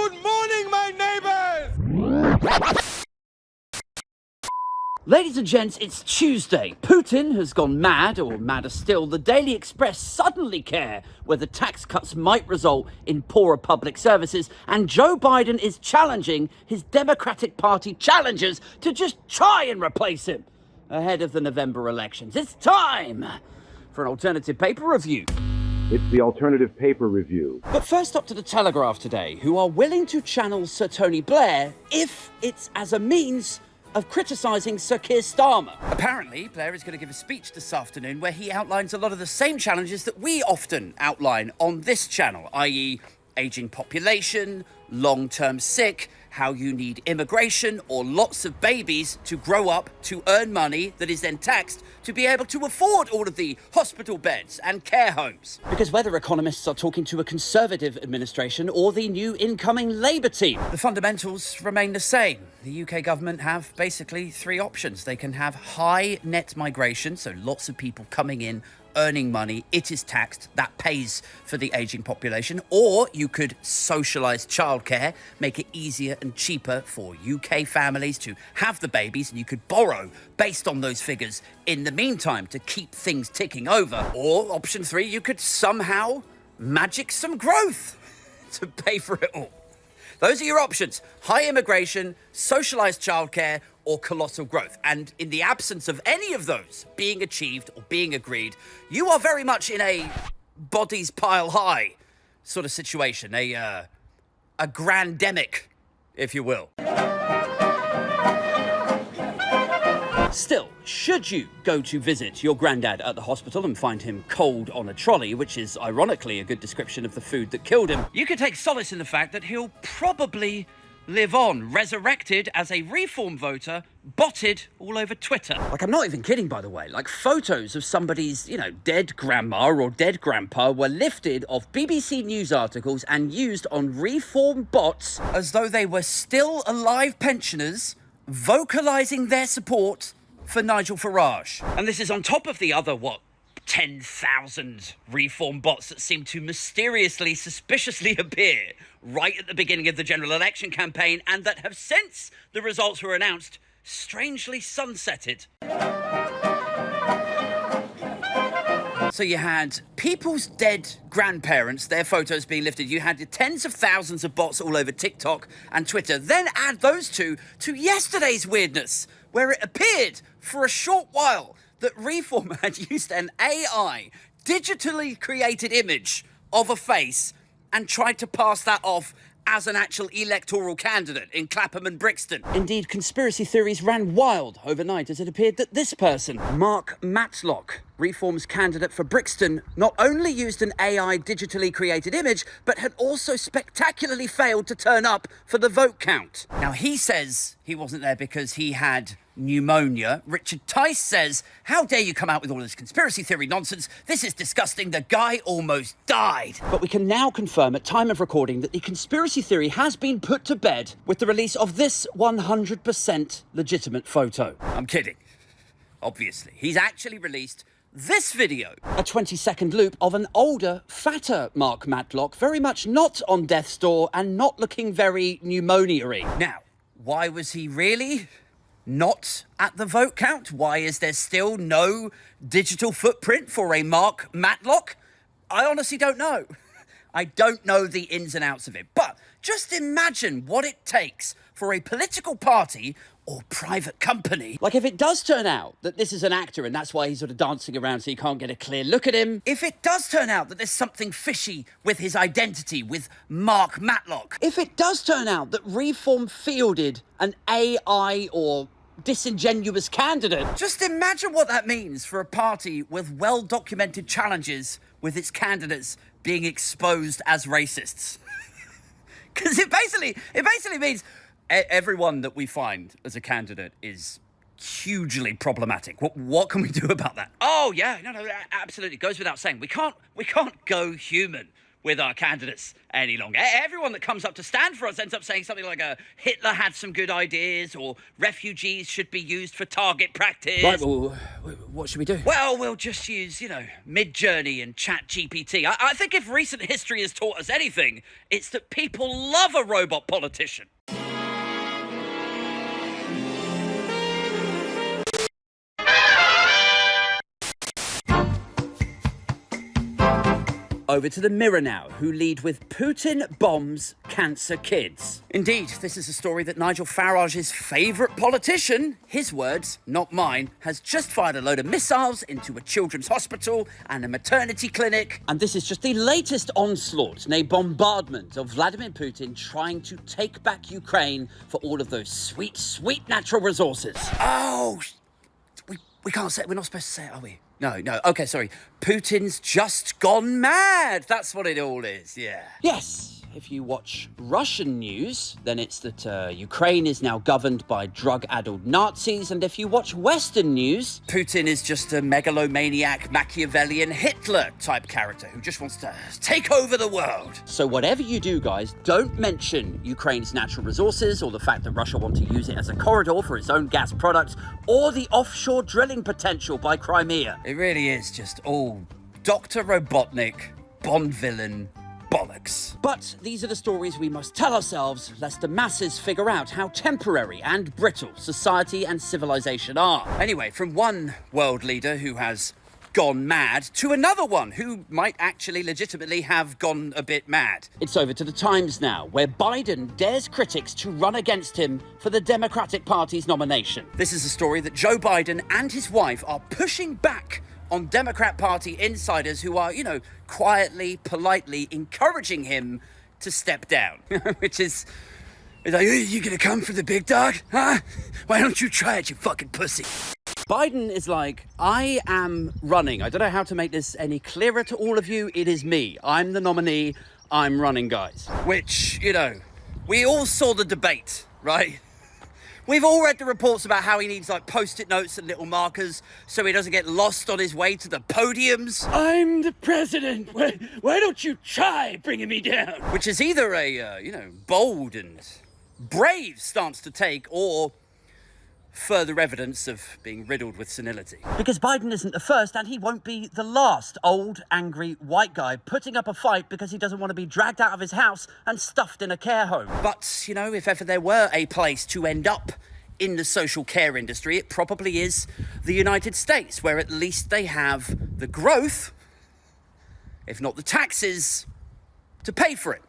Good morning, my neighbors! Ladies and gents, it's Tuesday. Putin has gone mad, or madder still. The Daily Express suddenly care whether tax cuts might result in poorer public services, and Joe Biden is challenging his Democratic Party challengers to just try and replace him ahead of the November elections. It's time for an alternative paper review. It's the alternative paper review. But first up to the Telegraph today, who are willing to channel Sir Tony Blair if it's as a means of criticising Sir Keir Starmer. Apparently, Blair is going to give a speech this afternoon where he outlines a lot of the same challenges that we often outline on this channel, i.e. ageing population, long-term sick, how you need immigration or lots of babies to grow up to earn money that is then taxed to be able to afford all of the hospital beds and care homes. Because whether economists are talking to a Conservative administration or the new incoming Labour team, the fundamentals remain the same. The UK government have basically three options. They can have high net migration, so lots of people coming in, earning money, it is taxed, that pays for the ageing population. Or you could socialise childcare, make it easier and cheaper for UK families to have the babies, and you could borrow based on those figures in the meantime to keep things ticking over. Or option three, you could somehow magic some growth to pay for it all. Those are your options: high immigration, socialised childcare, or colossal growth. And in the absence of any of those being achieved or being agreed, you are very much in a bodies pile high sort of situation, a grandemic, if you will. Still, should you go to visit your granddad at the hospital and find him cold on a trolley, which is ironically a good description of the food that killed him, you can take solace in the fact that he'll probably live on, resurrected as a reform voter, botted all over Twitter. Like, I'm not even kidding, by the way. Like, photos of somebody's, dead grandma or dead grandpa were lifted off BBC News articles and used on reform bots as though they were still alive pensioners vocalising their support for Nigel Farage. And this is on top of the other, 10,000 reform bots that seem to mysteriously, suspiciously appear right at the beginning of the general election campaign, and that have, since the results were announced, strangely sunsetted. So you had people's dead grandparents, their photos being lifted. You had tens of thousands of bots all over TikTok and Twitter. Then add those two to yesterday's weirdness, where it appeared for a short while that Reform had used an AI, digitally created image of a face and tried to pass that off as an actual electoral candidate in Clapham and Brixton. Indeed, conspiracy theories ran wild overnight as it appeared that this person, Mark Matlock, Reform's candidate for Brixton, not only used an AI digitally created image, but had also spectacularly failed to turn up for the vote count. Now, he says he wasn't there because he had pneumonia. Richard Tice says, how dare you come out with all this conspiracy theory nonsense? This is disgusting. The guy almost died. But we can now confirm at time of recording that the conspiracy theory has been put to bed with the release of this 100% legitimate photo. I'm kidding. Obviously. He's actually released this video, a 20-second loop of an older, fatter Mark Matlock, very much not on death's door and not looking very pneumonia-y. Now, why was he really not at the vote count? Why is there still no digital footprint for a Mark Matlock? I honestly don't know. I don't know the ins and outs of it. But just imagine what it takes for a political party or private company. Like, if it does turn out that this is an actor and that's why he's sort of dancing around so you can't get a clear look at him. If it does turn out that there's something fishy with his identity, with Mark Matlock. If it does turn out that Reform fielded an AI or disingenuous candidate. Just imagine what that means for a party with well-documented challenges with its candidates being exposed as racists. Because it basically means everyone that we find as a candidate is hugely problematic. What can we do about that? Oh yeah, no, absolutely. It goes without saying. We can't go human with our candidates any longer. Everyone that comes up to stand for us ends up saying something like Hitler had some good ideas, or refugees should be used for target practice. Right, well, what should we do? Well, we'll just use, Mid-Journey and ChatGPT. I think if recent history has taught us anything, it's that people love a robot politician. Over to the Mirror now, who lead with Putin bombs cancer kids. Indeed, this is a story that Nigel Farage's favourite politician, his words, not mine, has just fired a load of missiles into a children's hospital and a maternity clinic. And this is just the latest onslaught, nay bombardment, of Vladimir Putin trying to take back Ukraine for all of those sweet, sweet natural resources. Oh, we can't say it. We're not supposed to say it, are we? No. Okay, sorry. Putin's just gone mad. That's what it all is, yeah. Yes. If you watch Russian news, then it's that Ukraine is now governed by drug-addled Nazis. And if you watch Western news, Putin is just a megalomaniac, Machiavellian Hitler-type character who just wants to take over the world. So whatever you do, guys, don't mention Ukraine's natural resources or the fact that Russia want to use it as a corridor for its own gas products or the offshore drilling potential by Crimea. It really is just all Dr. Robotnik, Bond villain, bollocks. But these are the stories we must tell ourselves, lest the masses figure out how temporary and brittle society and civilization are. Anyway, from one world leader who has gone mad to another one who might actually legitimately have gone a bit mad. It's over to the Times now, where Biden dares critics to run against him for the Democratic Party's nomination. This is a story that Joe Biden and his wife are pushing back on Democrat Party insiders who are, quietly, politely encouraging him to step down. Which is like, you gonna come for the big dog? Huh? Why don't you try it, you fucking pussy? Biden is like, I am running. I don't know how to make this any clearer to all of you. It is me. I'm the nominee. I'm running, guys. Which, we all saw the debate, right? We've all read the reports about how he needs post-it notes and little markers so he doesn't get lost on his way to the podiums. I'm the president. Why don't you try bringing me down? Which is either a, bold and brave stance to take or further evidence of being riddled with senility. Because Biden isn't the first and he won't be the last old, angry, white guy putting up a fight because he doesn't want to be dragged out of his house and stuffed in a care home. But, if ever there were a place to end up in the social care industry, it probably is the United States, where at least they have the growth, if not the taxes, to pay for it.